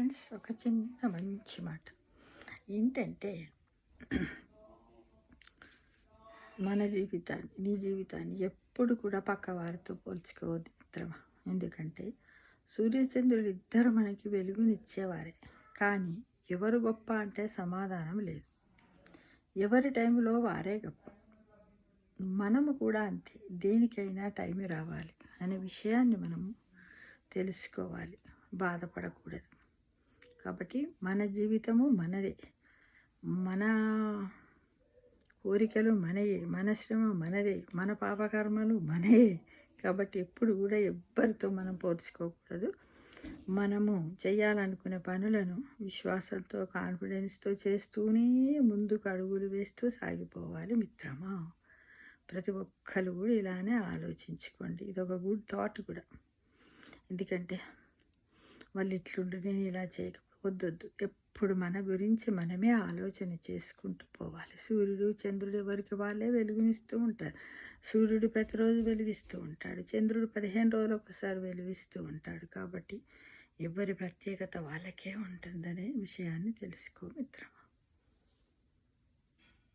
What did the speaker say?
Friends, ఒక చిన్న మంచి మాట ఏంటంటే, మన జీవితాన్ని, నీ జీవితాన్ని ఎప్పుడు కూడా పక్క వారితో పోల్చుకోవద్దు మిత్రమా. ఎందుకంటే సూర్యచంద్రులు ఇద్దరు మనకి వెలుగునిచ్చేవారే, కానీ ఎవరు గొప్ప అంటే సమాధానం లేదు. ఎవరి టైంలో వారే గొప్ప. మనము కూడా అంతే, దేనికైనా టైం రావాలి అనే విషయాన్ని మనము తెలుసుకోవాలి, బాధపడకూడదు. కాబట్టి మన జీవితము మనదే, మన కోరికలు మనయే, మన శ్రమ మనదే, మన పాపకర్మలు మనయే. కాబట్టి ఎప్పుడు కూడా ఎవ్వరితో మనం పోల్చుకోకూడదు. మనము చేయాలనుకునే పనులను విశ్వాసంతో, కాన్ఫిడెన్స్తో చేస్తూనే ముందుకు అడుగులు వేస్తూ సాగిపోవాలి మిత్రమా. ప్రతి ఒక్కరు కూడా ఇలానే ఆలోచించుకోండి. ఇది ఒక గుడ్ థాట్ కూడా. ఎందుకంటే వాళ్ళు ఇట్లుండి నేను ఇలా చేయకపోవద్దు. ఎప్పుడు మన గురించి మనమే ఆలోచన చేసుకుంటూ పోవాలి. సూర్యుడు చంద్రుడు ఎవరికి వాళ్ళే వెలుగునిస్తూ ఉంటారు. సూర్యుడు ప్రతిరోజు వెలిగిస్తూ ఉంటాడు, చంద్రుడు 15 రోజులకు ఒకసారి వెలిగిస్తూ ఉంటాడు. కాబట్టి ఎవరి ప్రత్యేకత వాళ్ళకే ఉంటుందనే విషయాన్ని తెలుసుకో మిత్రమా.